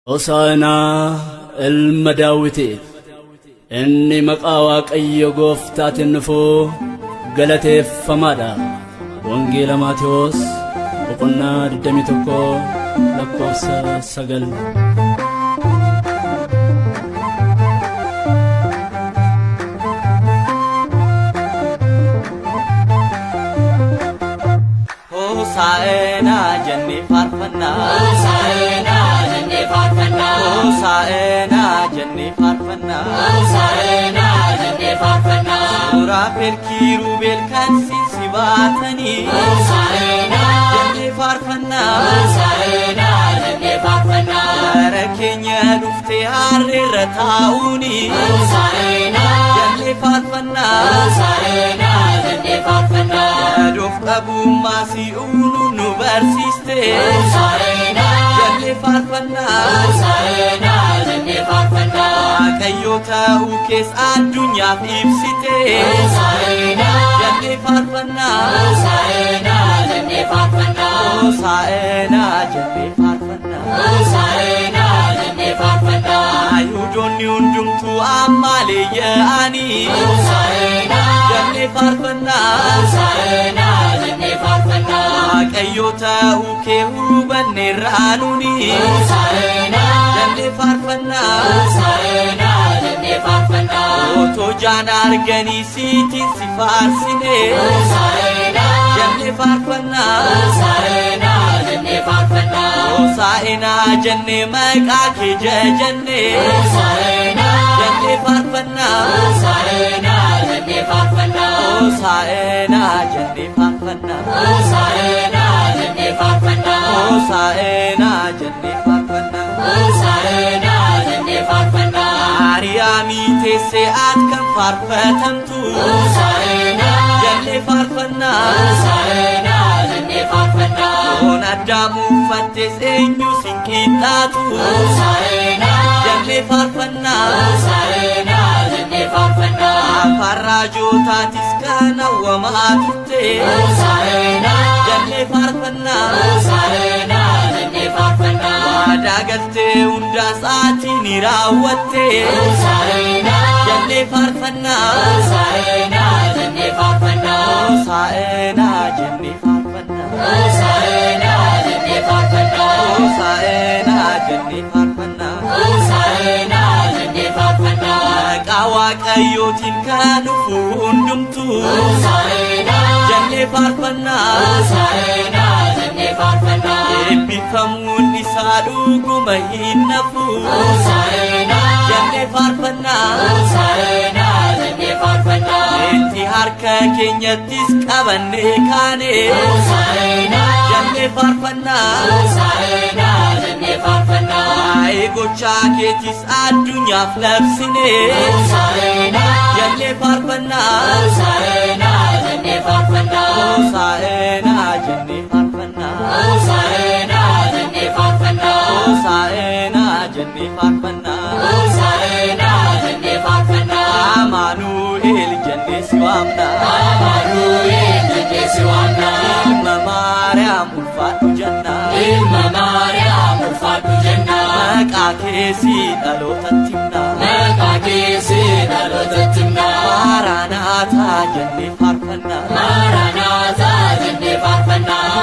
Hosaana ilma Daawitiif inni maqaa Waaqayyo Gooftaatiin dhufu galateeffamaadha. Wangeela Maatewos boqonnaa 21 lakkoofsa 9. Hosaana jennee faarfannaa. Hosaana jennee faarfannaa. Hosaana jennee faarfannaa. Hosaana jennee faarfannaa. Suuraa Kiirubeel kan si baatanii. Hosaana jennee faarfannaa. Hosaana jennee faarfannaa. Gara keenya dhuftee harreerra taa'uuni. Hosaana jennee faarfannaa. Hosaana jennee faarfannaa. Yaaduuf qabummaa si'uunu nu barsiiste. Hosaana jennee faarfannaa. Hosaana jennee faarfannaa. Waaqayyo ta'uu kees addunyaaf ibsite. Hosaana jennee faarfannaa. Hosaana jennee faarfannaa. Hosaana jennee faarfannaa. Hosaana jennee faarfannaa. Ayuudonni hundumtuu ammaalee yaa'anii. Hosaana jennee faarfannaa. Hosaana jennee faarfannaa. Waaqayyo ta'uu kee hubanneerraa nuni. Hosaana jennee faarfannaa. Hosaana jennee faarfannaa. Otoo jaan arganii siitiin si faarsine. Hosaana jennee faarfannaa. Hosaana jennee faarfannaa. Hosaana jennee maqaa kee jajannee. Hosaana jennee faarfannaa. Hosaana jennee faarfannaa. Hosaana jennee faarfannaa. Hosaana jennee faarfannaa. Hosaana jennee faarfannaa. Hosaana jennee faarfannaa. Maariyaamii teessee ati kan faarfatamtu. Hosaana jennee faarfannaa. Hosaana jennee faarfannaa. Foon Addaam uffattees eenyu sin qixxaatu. Hosaana jennee faarfannaa. Hosaana jennee faarfannaa. Afaan raajootaatis kan hawwamaa turte. Hosaana jennee faarfannaa. Hosaana jennee faarfannaa. Waadaa galtee hundaas ati ni raawwatte. Hosaana jennee faarfannaa. Hosaana jennee faarfannaa. Hosaana jennee faarfannaa. Hosaana jennee faarfannaa. Hosaana jennee faarfannaa. Hosaana jennee faarfannaa. Maqaa Waaqayyootiin kan dhufu hundumtuu. Hosaana jennee faarfannaa. Hosaana jennee faarfannaa. Eebbifamuun isaa dhuguma hin nafu. Hosaana jennee faarfannaa. Hosaana jennee faarfannaa. Itti harka keenyattis qabannee kaane. Hosaana jennee faarfannaa. Hosaana jennee faarfannaa. Waa'ee gochaa keetis addunyaaf labsine. Hosaana jennee faarfannaa. Hosaana jennee faarfannaa. Hosaana jennee faarfannaa. Hosaana jennee faarfannaa. Hosaana jennee faarfannaa. Hosaana jennee faarfannaa. Amaanu'eel jennee si waamna. Amaanu'eel jennee si waamna. Ilma Maariyaam ulfaadhu jenna. Ilma Maariyaam ulfaadhu jenna. Maqaa kee dhalootatti himna. Maqaa kee dhalootatti himna. Maaraanaataa jennee faarfannaa. Maaraanaataa jennee faarfannaa.